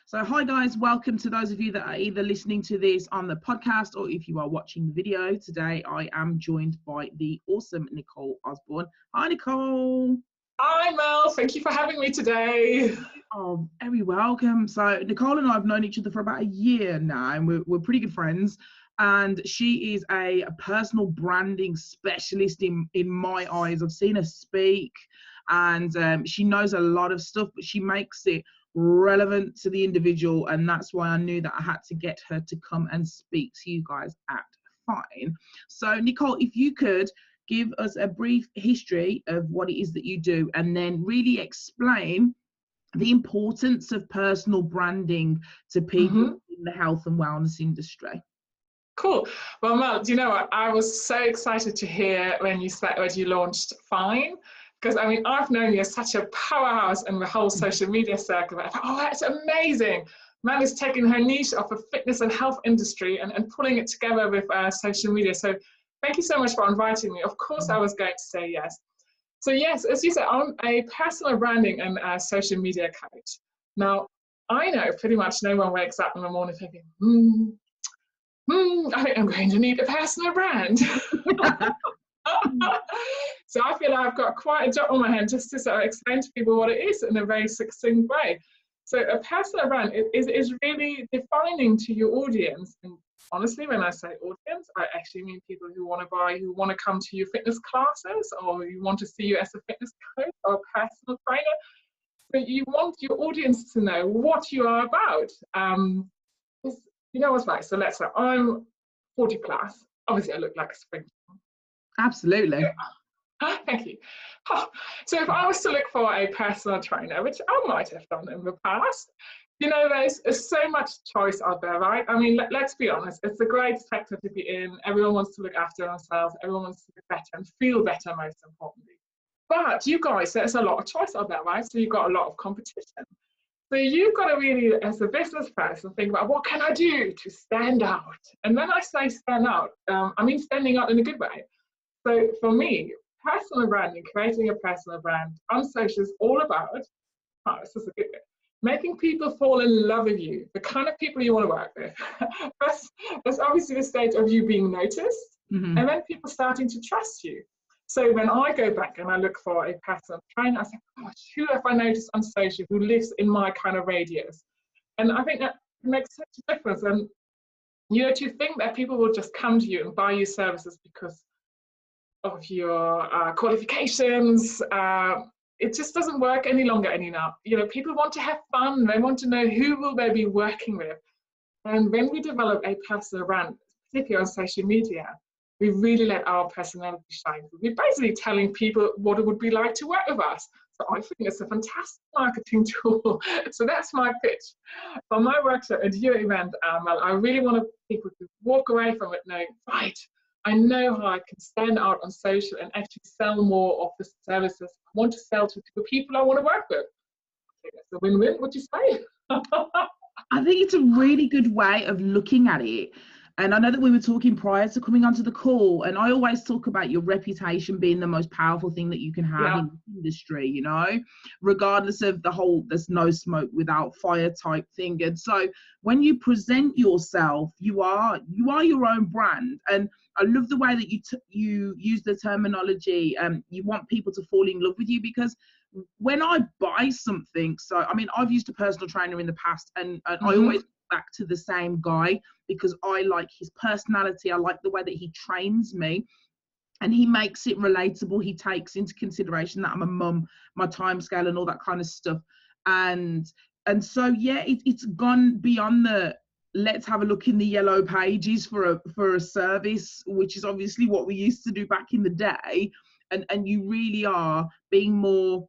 So hi guys, welcome to those of you that are either listening to this on the podcast or if you are watching the video. Today I am joined by the awesome Nicole Osborne. Hi Nicole. Hi Mel, thank you for having me today. Oh, very welcome. So Nicole and I have known each other for about a year now and we're pretty good friends. And she is a personal branding specialist in my eyes. I've seen her speak and she knows a lot of stuff, but she makes it relevant to the individual, and that's why I knew that I had to get her to come and speak to you guys at Fine. So Nicole, if you could give us a brief history of what it is that you do and then really explain the importance of personal branding to people in the health and wellness industry. Cool. Well, Mel, do you know what? I was so excited to hear when you launched Fine, because I mean, I've known you as such a powerhouse in the whole social media circle. I thought, oh, that's amazing. Mel is taking her niche of the fitness and health industry and pulling it together with social media. So thank you so much for inviting me. Of course, I was going to say yes. So yes, as you said, I'm a personal branding and social media coach. Now, I know pretty much no one wakes up in the morning thinking, I think I'm going to need a personal brand. So I feel like I've got quite a job on my hand just to sort of explain to people what it is in a very succinct way. So a personal brand is really defining to your audience. And honestly, when I say audience, I actually mean people who want to come to your fitness classes, or you want to see you as a fitness coach or a personal trainer. So you want your audience to know what you are about. You know what's right? So let's say I'm 40 plus. Obviously, I look like a spring. Absolutely. Thank you. So if I was to look for a personal trainer, which I might have done in the past, you know, there's so much choice out there, right? I mean, let's be honest, it's a great sector to be in. Everyone wants to look after themselves. Everyone wants to look better and feel better, most importantly. But you guys, there's a lot of choice out there, right? So you've got a lot of competition. So you've got to really, as a business person, think about what can I do to stand out? And when I say stand out, I mean standing out in a good way. So for me, personal branding, creating a personal brand on social is all about, this is a good bit, making people fall in love with you, the kind of people you want to work with. That's obviously the stage of you being noticed, and then people starting to trust you. So when I go back and I look for a personal trainer, I say, gosh, who have I noticed on social who lives in my kind of radius? And I think that makes such a difference. And, you know, to think that people will just come to you and buy your services because of your qualifications, it just doesn't work any longer anymore. You know, people want to have fun. They want to know who will they be working with. And when we develop a personal brand, particularly on social media, we really let our personality shine. We're basically telling people what it would be like to work with us. So I think it's a fantastic marketing tool. So that's my pitch. For my workshop and your event, Mel, I really want people to walk away from it knowing, right, I know how I can stand out on social and actually sell more of the services I want to sell to the people I want to work with. I think that's a win-win, would you say? I think it's a really good way of looking at it. And I know that we were talking prior to coming onto the call, and I always talk about your reputation being the most powerful thing that you can have in the industry, you know, regardless of the whole there's no smoke without fire type thing. And so when you present yourself, you are your own brand. And I love the way that you use the terminology. You want people to fall in love with you, because when I buy something, so I mean, I've used a personal trainer in the past, and I always go back to the same guy because I like his personality. I like the way that he trains me, and he makes it relatable. He takes into consideration that I'm a mum, my time scale, and all that kind of stuff. And so yeah, it's gone beyond the let's have a look in the yellow pages for a service, which is obviously what we used to do back in the day. And you really are being more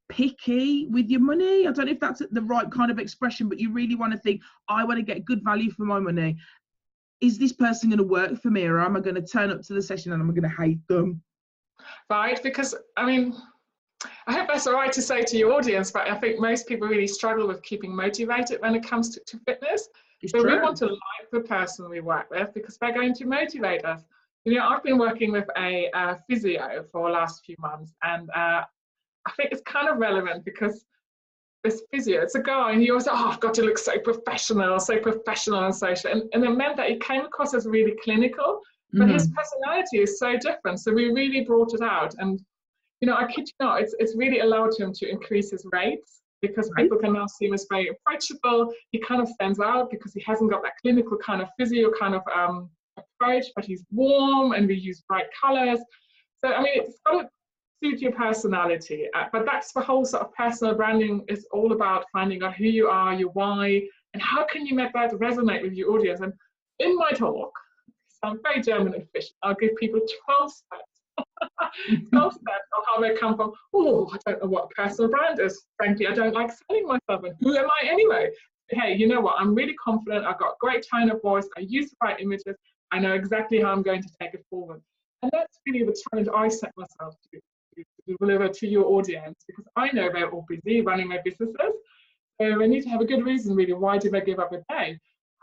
picky with your money. I don't know if that's the right kind of expression, but you really want to think, I want to get good value for my money. Is this person going to work for me, or am I going to turn up to the session and I'm going to hate them? Right, because I mean, I hope that's all right to say to your audience, but I think most people really struggle with keeping motivated when it comes to fitness. So we want to like the person we work with because they're going to motivate us. You know, I've been working with a physio for the last few months, and I think it's kind of relevant because this physio. It's a guy, and he always said, "Oh, I've got to look so professional and social." And it meant that he came across as really clinical, but his personality is so different. So we really brought it out. And I kid you not, it's really allowed him to increase his rates, because people can now see him as very approachable. He kind of stands out because he hasn't got that clinical kind of physio kind of approach, but he's warm, and we use bright colors. So I mean, it's got to suit your personality, but that's the whole sort of personal branding is all about finding out who you are, your why, and how can you make that resonate with your audience. And in my talk, so I'm very German and efficient, I'll give people 12 steps 12 steps on how they come from, oh, I don't know what a personal brand is, frankly I don't like selling myself, and who am I anyway? Hey, you know what, I'm really confident, I've got great tone of voice, I use the right images, I know exactly how I'm going to take it forward. And that's really the challenge I set myself to deliver to your audience, because I know they're all busy running their businesses, so they need to have a good reason really why did they give up a day.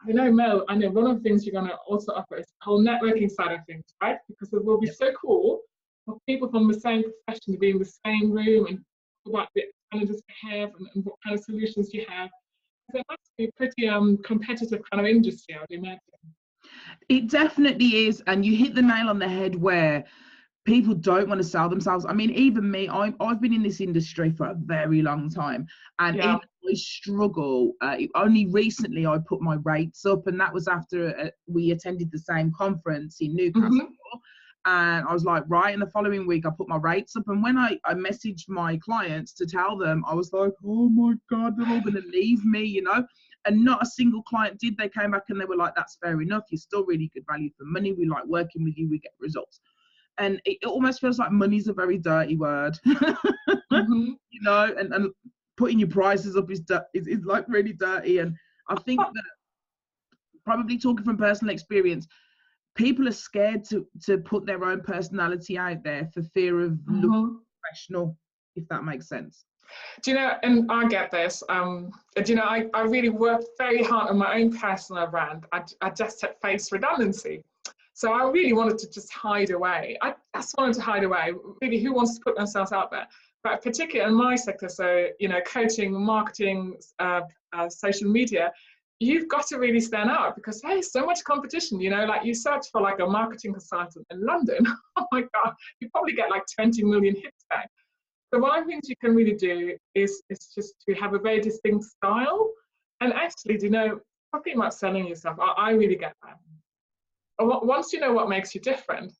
I know, Mel, I know one of the things you're going to also offer is the whole networking side of things, right? Because it will be so cool for people from the same profession to be in the same room and talk about the challenges you have and what kind of solutions you have. So it must be a pretty competitive kind of industry, I would imagine. It definitely is, and you hit the nail on the head where people don't want to sell themselves. I mean, even me, I've been in this industry for a very long time, and even I struggle. Only recently I put my rates up, and that was after we attended the same conference in Newcastle. And I was like, right, and the following week I put my rates up, and when I messaged my clients to tell them, I was like, oh my God, they're all going to leave me, and not a single client did. They came back and they were like, that's fair enough, you're still really good value for money, we like working with you, we get results. And it almost feels like money's a very dirty word, and putting your prices up is like really dirty. And I think that, probably talking from personal experience, people are scared to put their own personality out there for fear of looking professional, if that makes sense. Do you know, and I get this, I really worked very hard on my own personal brand. I just had faced redundancy. So I really wanted to just hide away. I just wanted to hide away. Really, who wants to put themselves out there? But particularly in my sector, so, coaching, marketing, social media, you've got to really stand out, because there's so much competition, like you search for like a marketing consultant in London, oh my God, you probably get like 20 million hits back. So one of the things you can really do is just to have a very distinct style. And actually, talking about selling yourself, I really get that. Once you know what makes you different,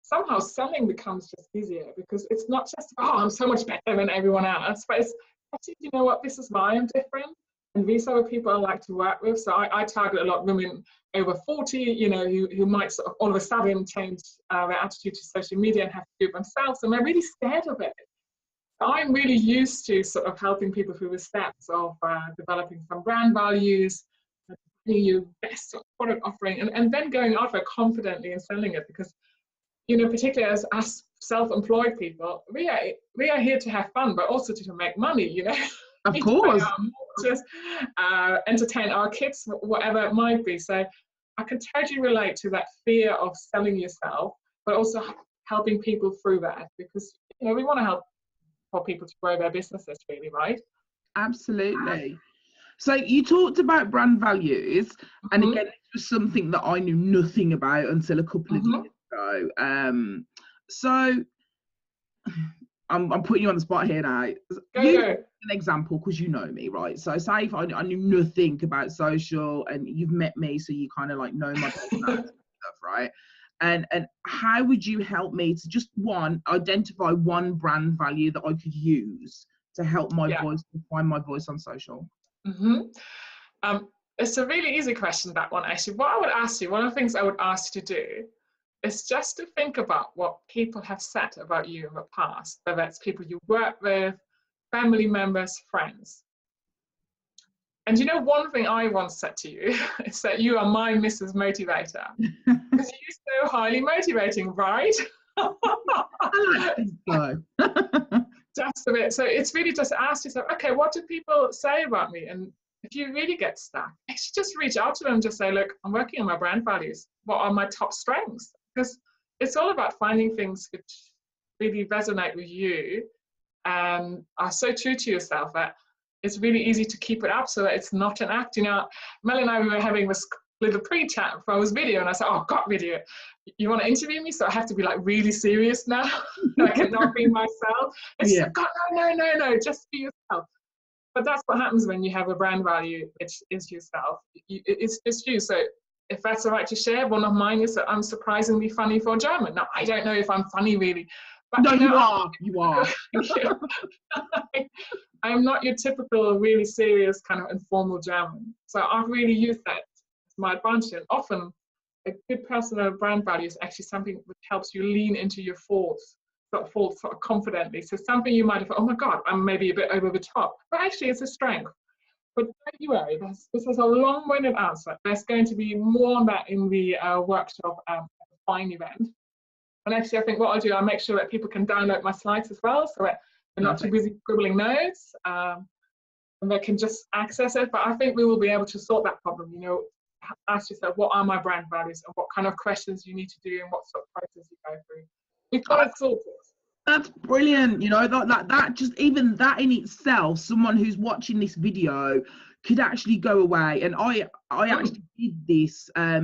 somehow selling becomes just easier, because it's not just, oh, I'm so much better than everyone else, but it's actually, you know what, this is why I'm different, and these are the people I like to work with. So I target a lot of women over 40, who might sort of all of a sudden change their attitude to social media and have to do it themselves, and they're really scared of it. I'm really used to sort of helping people through the steps of developing some brand values, your best product offering, and then going out there confidently and selling it, because particularly as us self-employed people, we are here to have fun, but also to make money. Of course, just entertain our kids, whatever it might be. So I can totally relate to that fear of selling yourself, but also helping people through that, because we want to help for people to grow their businesses, really, right? Absolutely. So you talked about brand values, and again, it was something that I knew nothing about until a couple of years ago. So I'm putting you on the spot here now. Give an example, because you know me, right? So say if I knew nothing about social, and you've met me, so you kind of like know my personality stuff, right? And how would you help me to just identify one brand value that I could use to help my voice, to find my voice on social? It's a really easy question, that one, actually. What I would ask you, one of the things I would ask you to do is just to think about what people have said about you in the past, whether it's people you work with, family members, friends. And one thing I once said to you is that you are my Mrs. Motivator, because you're so highly motivating, right? I think so. Just a bit. So it's really just ask yourself, okay, what do people say about me? And if you really get stuck, actually just reach out to them and just say, look, I'm working on my brand values. What are my top strengths? Because it's all about finding things which really resonate with you and are so true to yourself that it's really easy to keep it up so that it's not an act. You know, Mel and I were having this little pre-chat for our video, and I said, oh, got video. You want to interview me? So I have to be like really serious now. I cannot be myself. And she's like, God, no, just be yourself. But that's what happens when you have a brand value. It's yourself. It's just you. So if that's all right to share, one of mine is that I'm surprisingly funny for German. Now, I don't know if I'm funny really. But, no, you are. I'm not your typical really serious kind of informal German. So I've really used that as my advantage. And often a good personal brand value is actually something which helps you lean into your faults sort of confidently. So something you might have thought, oh my God, I'm maybe a bit over the top. But actually it's a strength. But don't you worry, this is a long-winded answer. There's going to be more on that in the workshop at the Fine event. And actually, I think what I'll do, I'll make sure that people can download my slides as well, so that they're not too busy scribbling notes, and they can just access it. But I think we will be able to sort that problem. You know, ask yourself, what are my brand values, and what kind of questions you need to do, and what sort of process you go through. We've got it sorted. That's brilliant. You know, that just even that in itself, someone who's watching this video could actually go away. And I actually did this, I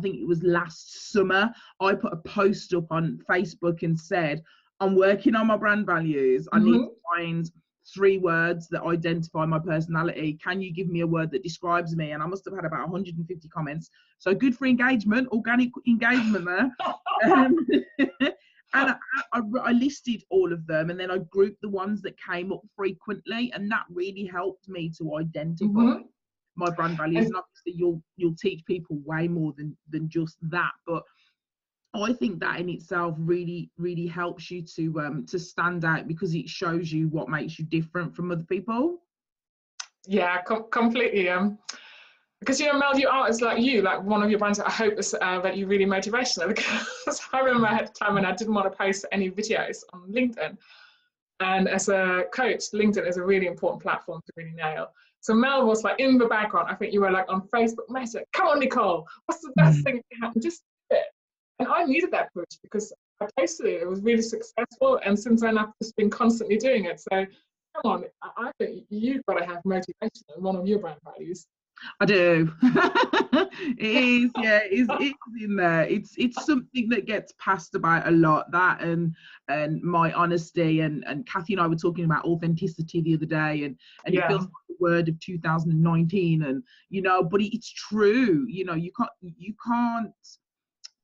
think it was last summer. I put a post up on Facebook and said, I'm working on my brand values. I need to find 3 words that identify my personality. Can you give me a word that describes me? And I must have had about 150 comments. So good for engagement, organic engagement there. And I listed all of them, and then I grouped the ones that came up frequently, and that really helped me to identify my brand values. And obviously you'll teach people way more than just that, but I think that in itself really, really helps you to stand out, because it shows you what makes you different from other people. Yeah, completely. Because, you know, Mel, you are, it's like you, like one of your brands that I hope is that you're really motivational. Because I remember I had a time when I didn't want to post any videos on LinkedIn. And as a coach, LinkedIn is a really important platform to really nail. So Mel was like in the background. I think you were like on Facebook Messenger. Come on, Nicole, what's the best thing that can happen? Just do it. And I needed that push because I posted it. It was really successful. And since then, I've just been constantly doing it. So come on, I think you've got to have motivation in one of your brand values. I do. It is, yeah, it's in there. It's something that gets passed about a lot, that and my honesty, and Kathy and I were talking about authenticity the other day, and it feels like the word of 2019, and you know, but it's true. You know, you can't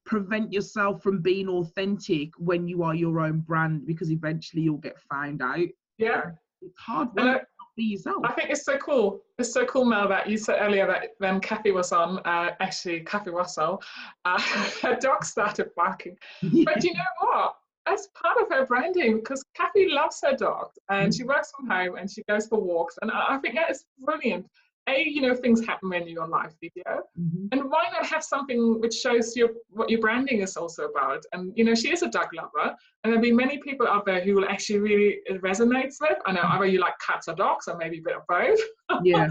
prevent yourself from being authentic when you are your own brand, because eventually you'll get found out. Yeah, it's hard work. Yourself. I think it's so cool. It's so cool, Mel, that you said earlier that when Kathy was on, actually Kathy Russell, her dog started barking. But you know what? As part of her branding, because Kathy loves her dog and she works from home and she goes for walks, and I think that is brilliant. You know, things happen when you're on live video, and why not have something which shows what your branding is also about? And you know, she is a dog lover, and there'll be many people out there who will actually really resonate with. I know either you like cats or dogs, or maybe a bit of both. Yeah.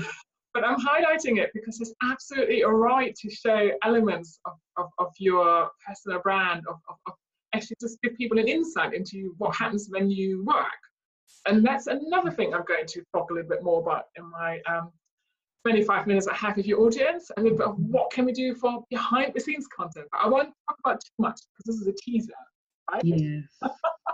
But I'm highlighting it because it's absolutely all right to show elements of your personal brand, of actually just give people an insight into what happens when you work. And that's another thing I'm going to talk a little bit more about in my 25 minutes I have with your audience, a little bit of what can we do for behind the scenes content. But I won't talk about too much because this is a teaser, right? Yes.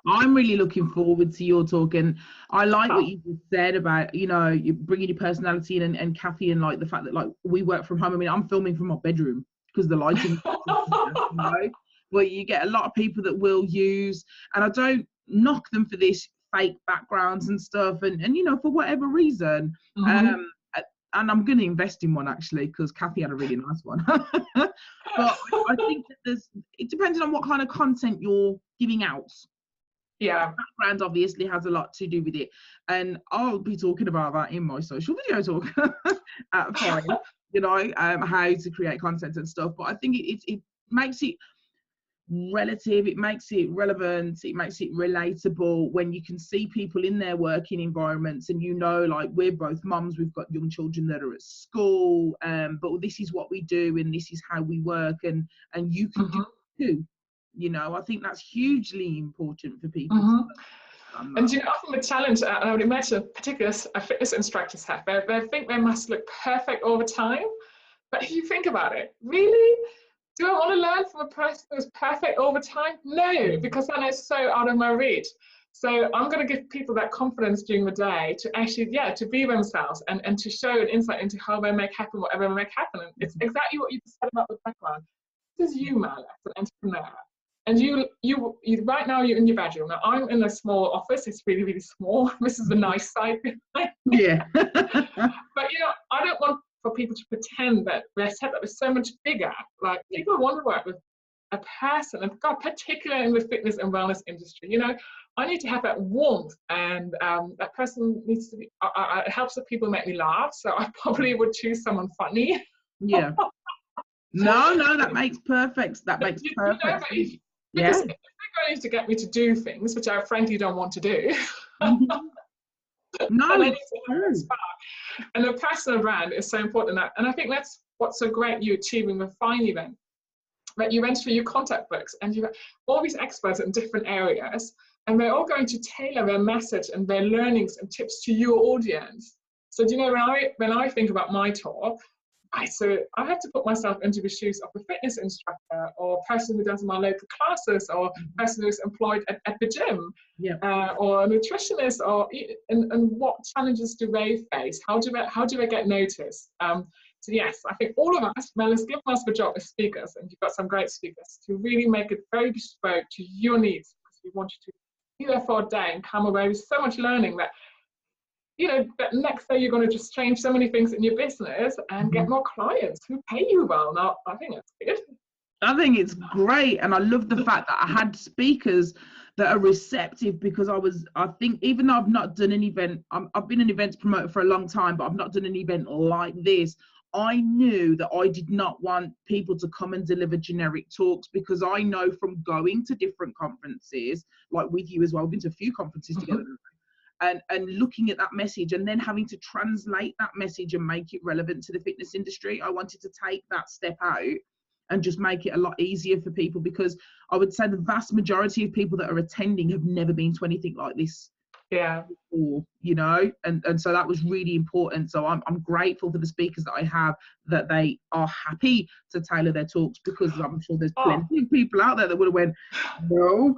I'm really looking forward to your talk, and I like what you just said about, you know, you bringing your personality in, and Kathy, and like the fact that like we work from home. I mean, I'm filming from my bedroom because the lighting, you know, but you get a lot of people that will use, and I don't knock them for this, fake backgrounds and stuff, and you know, for whatever reason. And I'm going to invest in one actually, because Kathy had a really nice one. But I think that it depends on what kind of content you're giving out. Yeah. The background obviously has a lot to do with it. And I'll be talking about that in my social video talk at Fine, you know, how to create content and stuff. But I think it makes it relative, it makes it relevant, it makes it relatable when you can see people in their working environments, and you know, like we're both mums, we've got young children that are at school, but this is what we do and this is how we work, and you can do it too. You know, I think that's hugely important for people. And you know, often the challenge, and I would imagine particularly a fitness instructors have, they think they must look perfect all the time. But if you think about it, really, do I want to learn from a person who's perfect all the time? No, because then it's so out of my reach. So I'm going to give people that confidence during the day to actually, to be themselves and to show an insight into how they make happen whatever they make happen. And it's exactly what you said about the background. This is you, Mal, as an entrepreneur. And you right now you're in your bedroom. Now I'm in a small office. It's really, really small. This is the nice side. Yeah. But you know, I don't want for people to pretend that their setup is so much bigger. Like people want to work with a person, and God, particularly in the fitness and wellness industry, you know, I need to have that warmth, and that person needs to be. It helps that people make me laugh, so I probably would choose someone funny. Yeah. No, that makes perfect. That makes perfect. You know, because if they're going to get me to do things which I frankly don't want to do. No, it's true. And the personal brand is so important. And I think that's what's so great you achieving the Fine event. That you went through your contact books and you have all these experts in different areas, and they're all going to tailor their message and their learnings and tips to your audience. So do you know, when I think about my talk, I have to put myself into the shoes of a fitness instructor or a person who does my local classes or a person who's employed at the gym, or a nutritionist, and what challenges do they face? How do they get noticed? So yes, I think all of us, Mel, has given us the job as speakers, and you've got some great speakers, to really make it very bespoke to your needs, because we want you to be there for a day and come away with so much learning that, you know, that next day you're going to just change so many things in your business and get more clients who pay you well. Now, I think that's good. I think it's great, and I love the fact that I had speakers that are receptive, because I think even though I've not done an event, I've been an events promoter for a long time, but I've not done an event like this. I knew that I did not want people to come and deliver generic talks, because I know from going to different conferences, like with you as well, I've been to a few conferences together, and looking at that message and then having to translate that message and make it relevant to the fitness industry. I wanted to take that step out and just make it a lot easier for people, because I would say the vast majority of people that are attending have never been to anything like this before, you know, and so that was really important. So I'm grateful for the speakers that I have, that they are happy to tailor their talks, because I'm sure there's plenty of people out there that would have went, no.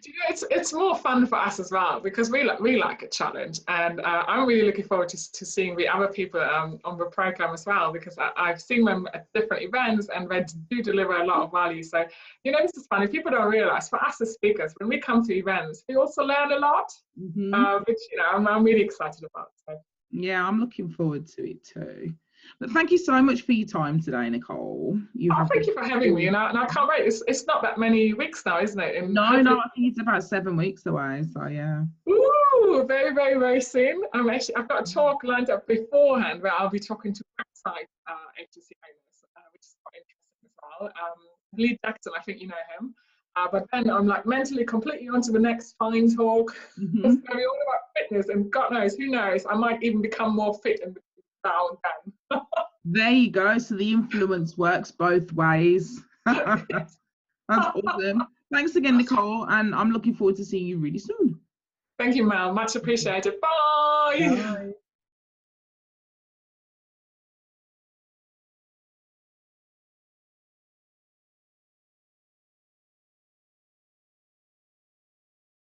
You know, it's more fun for us as well, because we like a challenge, and I'm really looking forward to seeing the other people on the program as well, because I've seen them at different events and they do deliver a lot of value. So, you know, this is funny. People don't realize, for us as speakers, when we come to events, we also learn a lot, which, you know, I'm really excited about. So. Yeah, I'm looking forward to it too. But thank you so much for your time today, Nicole. Thank you for having me, and I can't wait. It's not that many weeks now, isn't it? No, I think it's about 7 weeks away, so yeah. Ooh, very, very, very soon. I've got a talk lined up beforehand where I'll be talking to website agency owners, which is quite interesting as well. Lee Jackson, I think you know him. But then I'm like mentally completely onto the next Fine talk. It's going to be all about fitness, and God knows, who knows, I might even become more fit and now and then. There you go. So the influence works both ways. That's awesome. Thanks again, Nicole, and I'm looking forward to seeing you really soon. Thank you, Mel. Much appreciated. Bye. Bye.